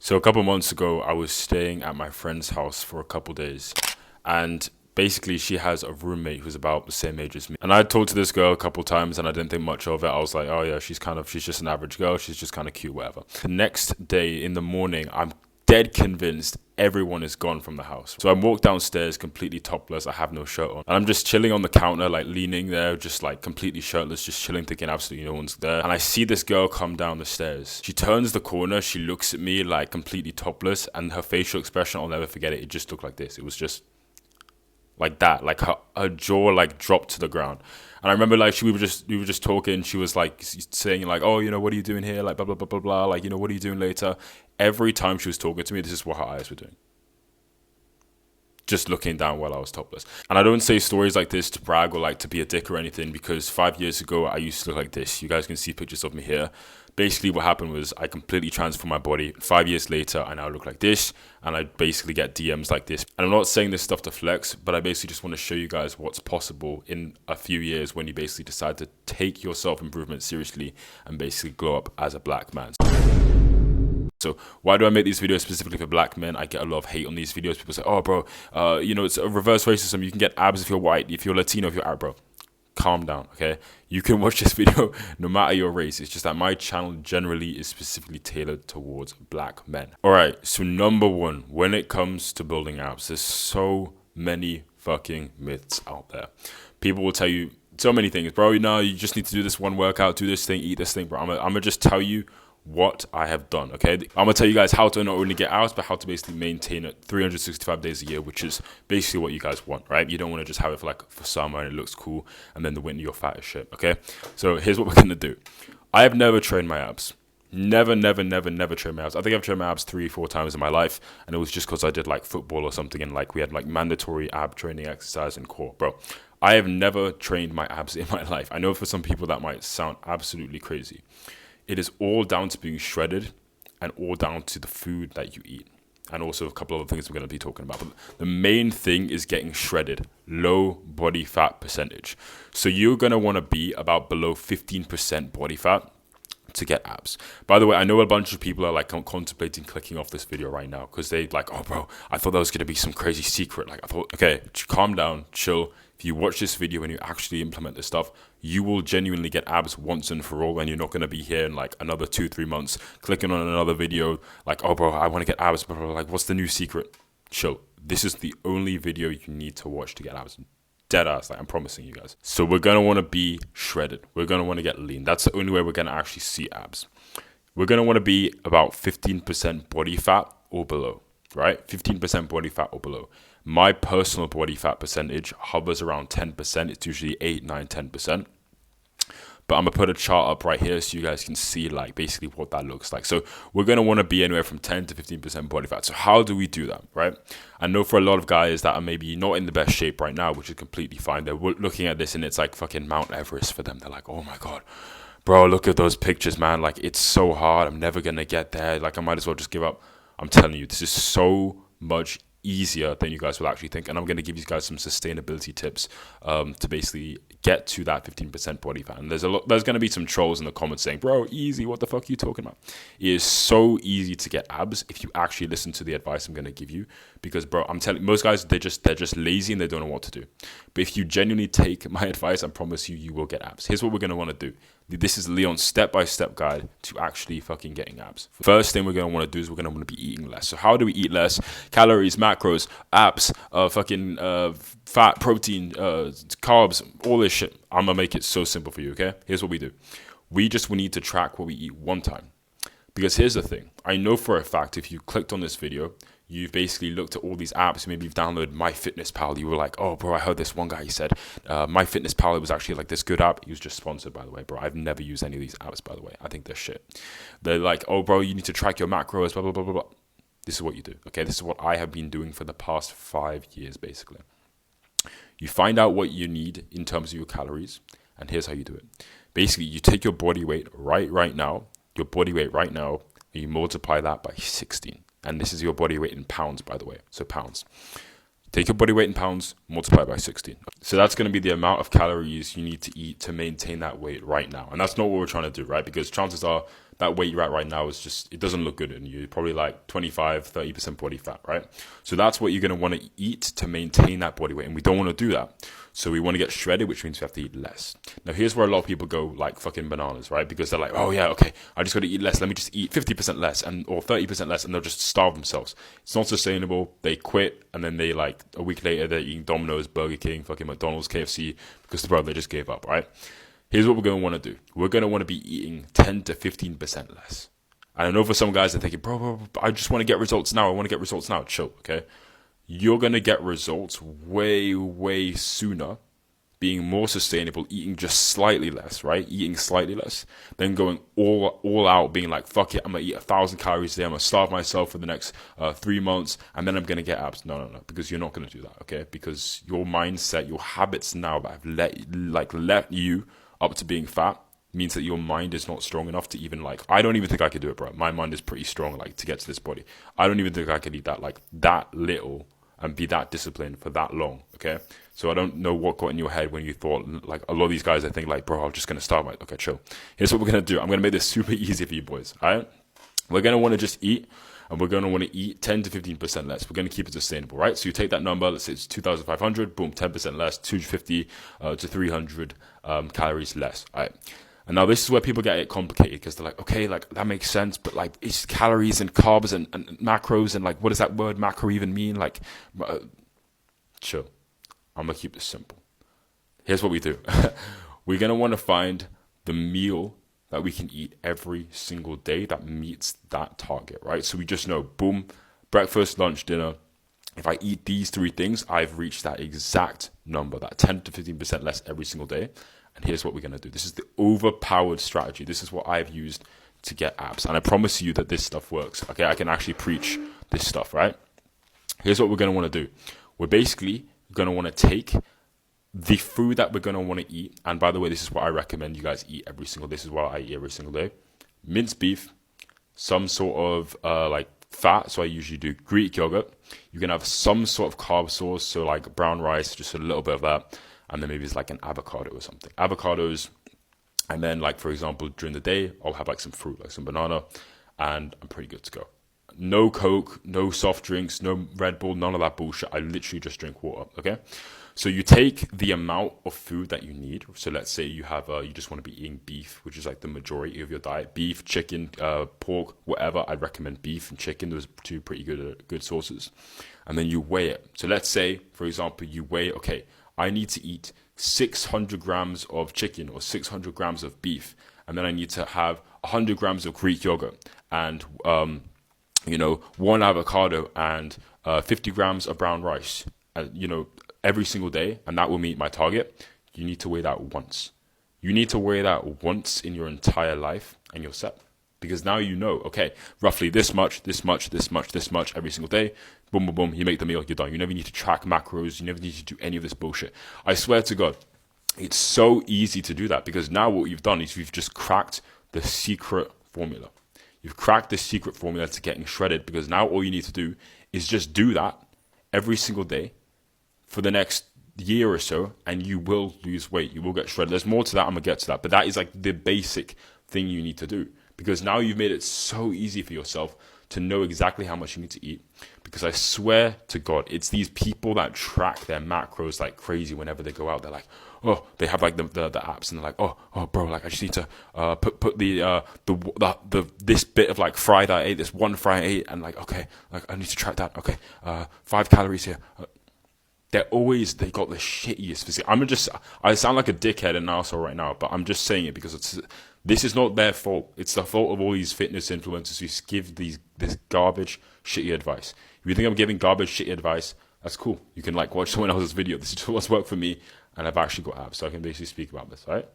So a couple months ago, I was staying at my friend's house for a couple days, and basically she has a roommate who's about the same age as me. And I talked to this girl a couple times, and I didn't think much of it. I was like, oh yeah, she's just an average girl. She's just kind of cute, whatever. The next day in the morning, I'm dead convinced everyone is gone from the house. So I walk downstairs completely topless. I have no shirt on. And I'm just chilling on the counter, like leaning there, just like completely shirtless, just chilling, thinking absolutely no one's there. And I see this girl come down the stairs. She turns the corner. She looks at me like completely topless, and her facial expression, I'll never forget it. It just looked like this. It was just like that, like her jaw like dropped to the ground. And I remember like we were just talking. She was like saying like, oh, what are you doing here? Like blah blah blah blah blah. Like, what are you doing later? Every time she was talking to me, this is what her eyes were doing. Just looking down while I was topless. And I don't say stories like this to brag or like to be a dick or anything, because 5 years ago I used to look like this. You guys can see pictures of me here. Basically what happened was I completely transformed my body. 5 years later, I now look like this, and I basically get DMs like this. And I'm not saying this stuff to flex, but I basically just want to show you guys what's possible in a few years when you basically decide to take your self-improvement seriously and basically glow up as a black man. So why do I make these videos specifically for black men? I get a lot of hate on these videos. People say, oh, bro, it's a reverse racism. You can get abs if you're white, if you're Latino, if you're Arab, bro. Calm down, okay? You can watch this video no matter your race. It's just that my channel generally is specifically tailored towards black men. All right, so number one, when it comes to building abs, there's so many fucking myths out there. People will tell you so many things, bro. You just need to do this one workout, do this thing, eat this thing, bro. I'm gonna just tell you what I have done, okay? I'm gonna tell you guys how to not only get abs, but how to basically maintain it 365 days a year, which is basically what you guys want, right? You don't want to just have it for summer and it looks cool, and then the winter you're fat as shit, okay? So here's what we're gonna do. I have never trained my abs. Never trained my abs. I think I've trained my abs 3-4 times in my life, and it was just because I did like football or something, and like we had like mandatory ab training exercise in core, bro. I have never trained my abs in my life. I know for some people that might sound absolutely crazy. It is all down to being shredded and all down to the food that you eat. And also a couple of other things we're going to be talking about. But the main thing is getting shredded, low body fat percentage. So you're going to want to be about below 15% body fat to get abs. By the way, I know a bunch of people are like contemplating clicking off this video right now because they like, oh bro, I thought that was going to be some crazy secret. Like I thought, okay, calm down, chill. If you watch this video and you actually implement this stuff, you will genuinely get abs once and for all, and you're not going to be here in like another 2-3 months clicking on another video like, oh bro, I want to get abs, blah, blah, blah. Like what's the new secret? Chill. This is the only video you need to watch to get abs. Dead ass, like I'm promising you guys. So we're going to want to be shredded. We're going to want to get lean. That's the only way we're going to actually see abs. We're going to want to be about 15% body fat or below, right? 15% body fat or below. My personal body fat percentage hovers around 10%. It's usually 8, 9, 10%. But I'm going to put a chart up right here so you guys can see like basically what that looks like. So we're going to want to be anywhere from 10 to 15% body fat. So how do we do that, right? I know for a lot of guys that are maybe not in the best shape right now, which is completely fine. They're looking at this and it's like fucking Mount Everest for them. They're like, oh my God, bro, look at those pictures, man. Like it's so hard. I'm never going to get there. Like I might as well just give up. I'm telling you, this is so much easier than you guys will actually think, and I'm going to give you guys some sustainability tips to basically get to that 15% body fat. And there's going to be some trolls in the comments saying, bro, easy, what the fuck are you talking about? It is so easy to get abs if you actually listen to the advice I'm going to give you, because bro, I'm telling most guys, they're just lazy and they don't know what to do. But if you genuinely take my advice, I promise you will get abs. Here's what we're going to want to do. This is Leon's step-by-step guide to actually fucking getting abs. First thing we're going to want to do is we're going to want to be eating less. So how do we eat less? Calories, macros, apps, fat, protein, carbs, all this shit. I'm going to make it so simple for you, okay? Here's what we do. We need to track what we eat one time. Because here's the thing. I know for a fact if you clicked on this video, you've basically looked at all these apps. Maybe you've downloaded MyFitnessPal. You were like, oh, bro, I heard this one guy, he said MyFitnessPal, it was actually like this good app. He was just sponsored, by the way, bro. I've never used any of these apps, by the way. I think they're shit. They're like, oh, bro, you need to track your macros, blah, blah, blah, blah, blah. This is what you do, okay? This is what I have been doing for the past 5 years, basically. You find out what you need in terms of your calories, and here's how you do it. Basically, you take your body weight right now, and you multiply that by 16. And this is your body weight in pounds, by the way. So pounds. Take your body weight in pounds, multiply by 16. So that's going to be the amount of calories you need to eat to maintain that weight right now. And that's not what we're trying to do, right? Because chances are that weight you're at right now is just, it doesn't look good in you. You're probably like 25-30% body fat, right? So that's what you're going to want to eat to maintain that body weight. And we don't want to do that. So we want to get shredded, which means we have to eat less. Now, here's where a lot of people go like fucking bananas, right? Because they're like, oh yeah, okay, I just got to eat less. Let me just eat 50% less or 30% less, and they'll just starve themselves. It's not sustainable. They quit, and then they like a week later they're eating Domino's, Burger King, fucking McDonald's, KFC, because they just gave up, right? Here's what we're going to want to do. We're going to want to be eating 10 to 15% less. And I know for some guys they're thinking, bro, I just want to get results now. I want to get results now. Chill, okay? You're going to get results way, way sooner, being more sustainable, eating just slightly less, right? Eating slightly less, then going all out, being like, fuck it, I'm going to eat 1,000 calories a day. I'm going to starve myself for the next 3 months, and then I'm going to get abs. No, because you're not going to do that, okay? Because your mindset, your habits now that have let you up to being fat means that your mind is not strong enough to even like, I don't even think I could do it, bro. My mind is pretty strong, like, to get to this body. I don't even think I could eat that little and be that disciplined for that long, okay? So I don't know what got in your head when you thought, like, a lot of these guys, I think, like, bro, I'm just going to start my, okay, chill. Here's what we're going to do. I'm going to make this super easy for you boys, all right? We're going to want to just eat, and we're going to want to eat 10 to 15% less. We're going to keep it sustainable, right? So you take that number, let's say it's 2,500, boom, 10% less, 250 to 300 calories less, all right? And now this is where people get it complicated, because they're like, okay, like, that makes sense, but like, it's calories and carbs and macros, and like, what does that word macro even mean? Like, chill. I'm going to keep this simple. Here's what we do. We're going to want to find the meal that we can eat every single day that meets that target, right? So we just know, boom, breakfast, lunch, dinner. If I eat these 3 things, I've reached that exact number, that 10 to 15% less every single day. And here's what we're going to do. This is the overpowered strategy. This is what I've used to get abs. And I promise you that this stuff works. Okay, I can actually preach this stuff, right? Here's what we're going to want to do. We're basically going to want to take the food that we're going to want to eat. And by the way, this is what I recommend you guys eat every single day. This is what I eat every single day. Minced beef, some sort of like fat. So I usually do Greek yogurt. You can have some sort of carb source. So like brown rice, just a little bit of that. And then maybe it's like an avocado or something. Avocados. And then like, for example, during the day, I'll have like some fruit, like some banana. And I'm pretty good to go. No Coke, no soft drinks, no Red Bull, none of that bullshit. I literally just drink water, okay? So you take the amount of food that you need. So let's say you have, you just want to be eating beef, which is like the majority of your diet. Beef, chicken, pork, whatever. I'd recommend beef and chicken. Those are 2 pretty good sources. And then you weigh it. So let's say, for example, you weigh, okay, I need to eat 600 grams of chicken or 600 grams of beef. And then I need to have 100 grams of Greek yogurt and, 1 avocado and 50 grams of brown rice, every single day. And that will meet my target. You need to weigh that once. You need to weigh that once in your entire life and you're set. Because now you know, okay, roughly this much every single day. Boom, boom, boom. You make the meal, you're done. You never need to track macros. You never need to do any of this bullshit. I swear to God, it's so easy to do that because now what you've done is you've just cracked the secret formula. You've cracked the secret formula to getting shredded because now all you need to do is just do that every single day for the next year or so and you will lose weight. You will get shredded. There's more to that. I'm going to get to that. But that is like the basic thing you need to do. Because now you've made it so easy for yourself to know exactly how much you need to eat. Because I swear to God, it's these people that track their macros like crazy whenever they go out. They're like, oh, they have like the apps and they're like, oh, bro, like I just need to put the this bit of like fry that I ate, this one fry I ate, and like, okay, like I need to track that. Okay, 5 calories here. They got the shittiest physique. I sound like a dickhead and an arsehole right now, but I'm just saying it because this is not their fault. It's the fault of all these fitness influencers who give this garbage, shitty advice. If you think I'm giving garbage, shitty advice, that's cool. You can like watch someone else's video. This is what's worked for me, and I've actually got apps, so I can basically speak about this, all right?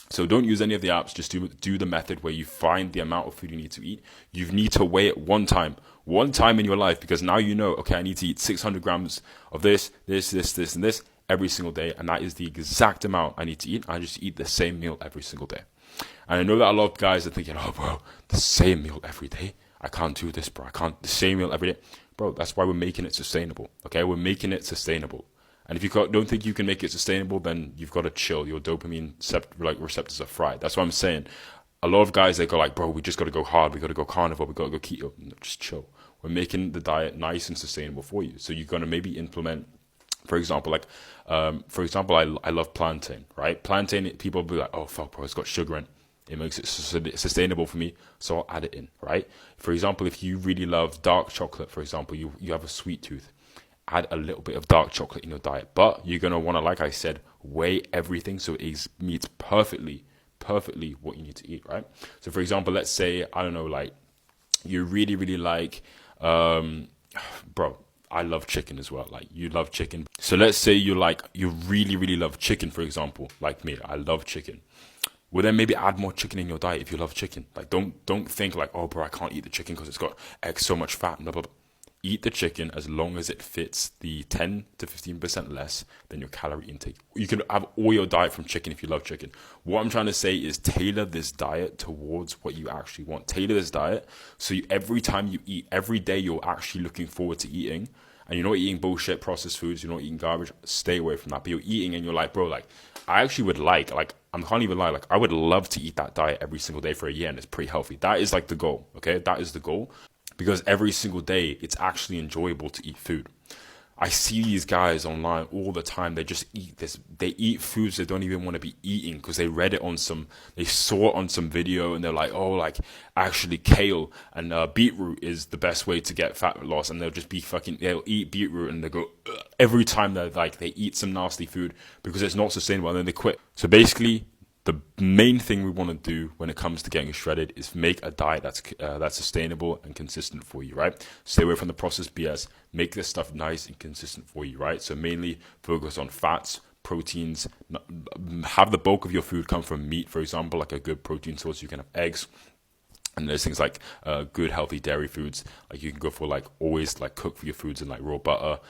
So don't use any of the apps. Just do the method where you find the amount of food you need to eat. You need to weigh it one time in your life, because now you know, okay, I need to eat 600 grams of this, and this every single day, and that is the exact amount I need to eat. I just eat the same meal every single day. And I know that a lot of guys are thinking, oh, bro, the same meal every day? I can't do this, bro. I can't, the same meal every day. Bro, that's why we're making it sustainable, okay? We're making it sustainable. And if you don't think you can make it sustainable, then you've got to chill. Your dopamine receptors are fried. That's what I'm saying. A lot of guys, they go like, bro, we just got to go hard. We got to go carnivore. We got to go keto. No, just chill. We're making the diet nice and sustainable for you. So you're going to maybe implement, for example, I love plantain, right? Plantain, people will be like, oh, fuck, bro, it's got sugar in. It makes it sustainable for me, so I'll add it in, right? For example, if you really love dark chocolate, for example, you have a sweet tooth, add a little bit of dark chocolate in your diet. But you're going to want to, like I said, weigh everything so it meets perfectly what you need to eat, right? So, for example, let's say, I don't know, like, you really, really like, bro, I love chicken as well. Like, you love chicken. So let's say you really, really love chicken, for example, like me. I love chicken. Well, then maybe add more chicken in your diet if you love chicken. Like, don't think like, oh, bro, I can't eat the chicken because it's got so much fat, blah, blah, blah. Eat the chicken as long as it fits the 10 to 15% less than your calorie intake. You can have all your diet from chicken if you love chicken. What I'm trying to say is tailor this diet towards what you actually want. Tailor this diet so every time you eat, every day you're actually looking forward to eating, and you're not eating bullshit processed foods, you're not eating garbage, stay away from that. But you're eating and you're like, bro, like, I actually would I can't even lie, like, I would love to eat that diet every single day for a year, and it's pretty healthy. That is like the goal, okay? That is the goal. Because every single day, it's actually enjoyable to eat food. I see these guys online all the time. They just eat this. They eat foods they don't even want to be eating because they saw it on some video, and they're like, oh, like, actually kale and beetroot is the best way to get fat loss. And they'll eat beetroot and they go, ugh, every time they eat some nasty food because it's not sustainable, and then they quit. So basically, the main thing we want to do when it comes to getting shredded is make a diet that's sustainable and consistent for you, right? Stay away from the processed BS. Make this stuff nice and consistent for you, right? So mainly focus on fats, proteins. Have the bulk of your food come from meat, for example, like a good protein source. You can have eggs. And there's things like good, healthy dairy foods. Like you can go for always cook for your foods in like raw butter,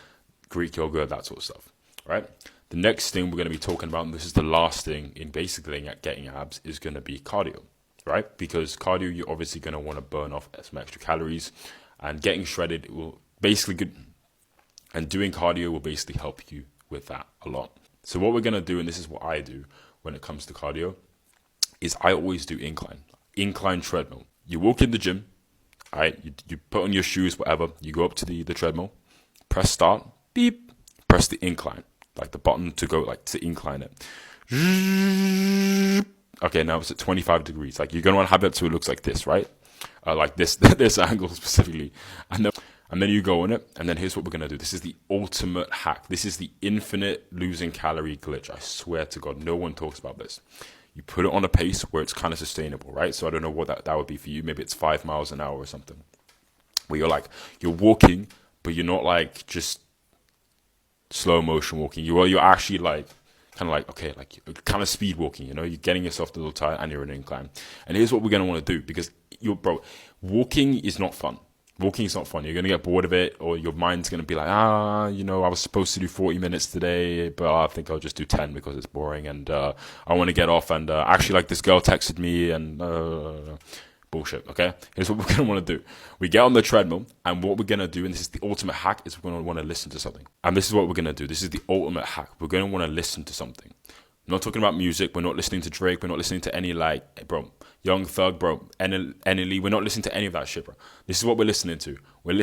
Greek yogurt, that sort of stuff, right? The next thing we're going to be talking about, and this is the last thing in basically getting abs, is going to be cardio, right? Because cardio, you're obviously going to want to burn off some extra calories, and getting shredded will basically and doing cardio will basically help you with that a lot. So what we're going to do, and this is what I do when it comes to cardio, is I always do incline treadmill. You walk in the gym, all right? You put on your shoes, whatever. You go up to the treadmill, press start, beep, press the incline. Like the button to go, to incline it. Okay, now it's at 25 degrees. Like, you're going to want to have it so it looks like this, right? Like this angle specifically. And then you go on it, and then here's what we're going to do. This is the ultimate hack. This is the infinite losing calorie glitch. I swear to God, no one talks about this. You put it on a pace where it's kind of sustainable, right? So I don't know what that would be for you. Maybe it's 5 miles an hour or something. Where you're walking, but you're not just slow motion walking. You're actually kind of speed walking, you're getting yourself a little tired and you're in an incline. And here's what we're going to want to do, because walking is not fun. Walking is not fun. You're going to get bored of it, or your mind's going to be like, I was supposed to do 40 minutes today, but I think I'll just do 10 because it's boring, and I want to get off, and actually, this girl texted me, and bullshit, okay? Here's what we're going to want to do. We get on the treadmill, and what we're going to do, and this is the ultimate hack, is we're going to want to listen to something. And this is what we're going to do. This is the ultimate hack. We're going to want to listen to something. I'm not talking about music. We're not listening to Drake. We're not listening to any, Young Thug, bro, NLE. We're not listening to any of that shit, bro. This is what we're listening to. We're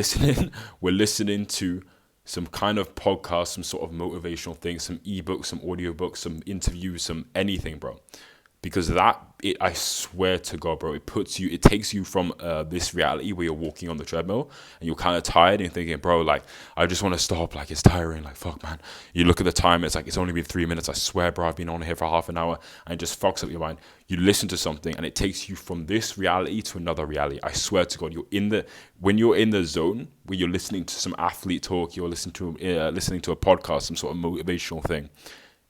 listening to some kind of podcast, some sort of motivational thing, some ebooks, some audiobooks, some interviews, some anything, bro. Because I swear to God, bro, it takes you from this reality where you're walking on the treadmill and you're kind of tired and you're thinking, bro, I just want to stop, it's tiring, fuck, man. You look at the time, it's it's only been 3 minutes, I swear, bro, I've been on here for half an hour, and it just fucks up your mind. You listen to something and it takes you from this reality to another reality. I swear to God, when you're in the zone where you're listening to some athlete talk, you're listening to a podcast, some sort of motivational thing,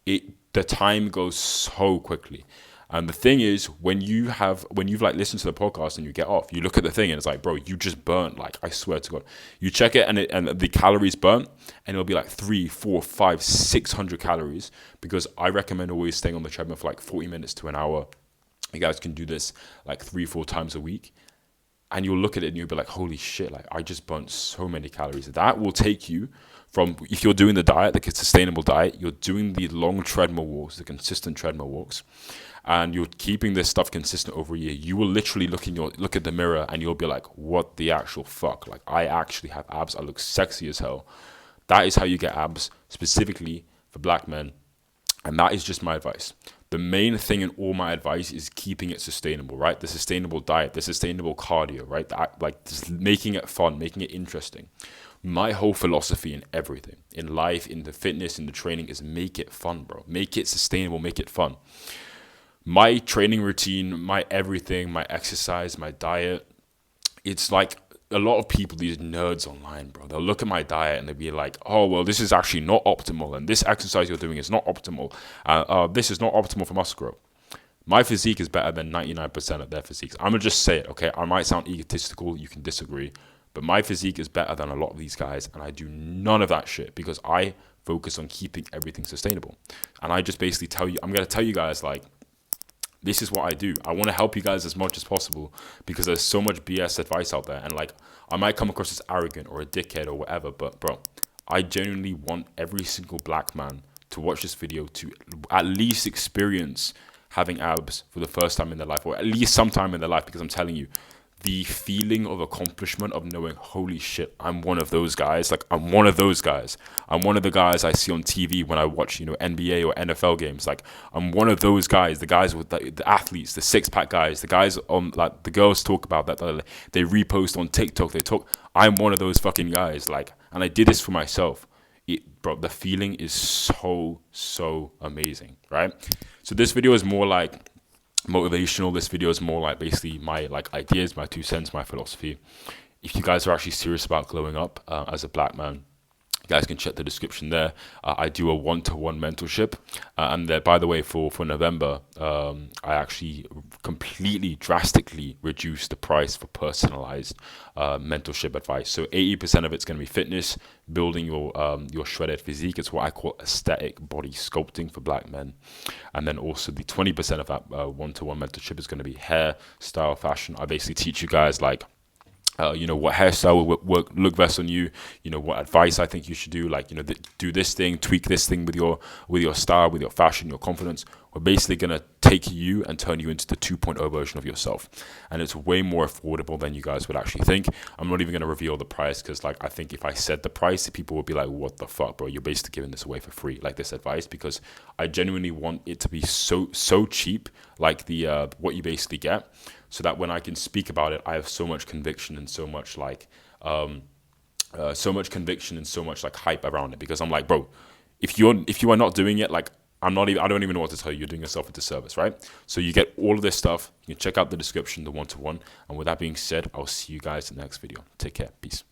the time goes so quickly. And the thing is, when you've listened to the podcast and you get off, you look at the thing and it's bro, you just burnt, I swear to God. You check it and the calories burnt, and it'll be 3, 4, 5, 600 calories, because I recommend always staying on the treadmill for 40 minutes to an hour. You guys can do this 3, 4 times a week. and you'll look at it and you'll be like, holy shit, like I just burnt so many calories. That will take you from, if you're doing the diet, like a sustainable diet, you're doing the long treadmill walks, the consistent treadmill walks, and you're keeping this stuff consistent over a year, you will literally look at the mirror and you'll be like, what the actual fuck? Like I actually have abs. I look sexy as hell. That is how you get abs, specifically for black men. And that is just my advice. The main thing in all my advice is keeping it sustainable, right? The sustainable diet, the sustainable cardio, right? Like just making it fun, making it interesting. My whole philosophy in everything, in life, in the fitness, in the training, is make it fun, bro. Make it sustainable, make it fun. My training routine, my everything, my exercise, my diet, it's like a lot of people, these nerds online, bro, they'll look at my diet and they'll be like, oh, well, this is actually not optimal, and this exercise you're doing is not optimal. This is not optimal for muscle growth. My physique is better than 99% of their physiques. I'm going to just say it, okay? I might sound egotistical, you can disagree, but my physique is better than a lot of these guys, and I do none of that shit because I focus on keeping everything sustainable. And I just basically tell you, I'm going to tell you guys, like, this is what I do. I want to help you guys as much as possible because there's so much BS advice out there. And like, I might come across as arrogant or a dickhead or whatever, but bro, I genuinely want every single black man to watch this video to at least experience having abs for the first time in their life, or at least sometime in their life, because I'm telling you, the feeling of accomplishment of knowing, holy shit, I'm one of those guys. Like, I'm one of those guys. I'm one of the guys I see on TV when I watch, NBA or NFL games. Like, I'm one of those guys, the guys with the athletes, the six-pack guys, the guys on, like, the girls talk about that, they repost on TikTok, they talk. I'm one of those fucking guys. Like, and I did this for myself. Bro, the feeling is so amazing, right? So this video is more like motivational. This video is more like basically my like ideas, my 2 cents, my philosophy. If you guys are actually serious about glowing up as a black man, you guys can check the description there. I do a one-to-one mentorship, and by the way, for November, I actually completely drastically reduced the price for personalized mentorship advice. So 80% of it's going to be fitness, building your shredded physique. It's what I call aesthetic body sculpting for black men, and then also the 20% of that one-to-one mentorship is going to be hair, style, fashion. I basically teach you guys like, what hairstyle will look best on you, what advice I think you should do, like, do this thing, tweak this thing with your style, with your fashion, your confidence. We're basically going to take you and turn you into the 2.0 version of yourself. And it's way more affordable than you guys would actually think. I'm not even going to reveal the price because, like, I think if I said the price, people would be like, what the fuck, bro? You're basically giving this away for free, like this advice, because I genuinely want it to be so cheap, like the what you basically get, so that when I can speak about it, I have so much conviction and so much like hype around it. Because I'm like, bro, if you are not doing it, like I don't even know what to tell you. You're doing yourself a disservice, right? So you get all of this stuff. You can check out the description, the one-to-one. And with that being said, I'll see you guys in the next video. Take care. Peace.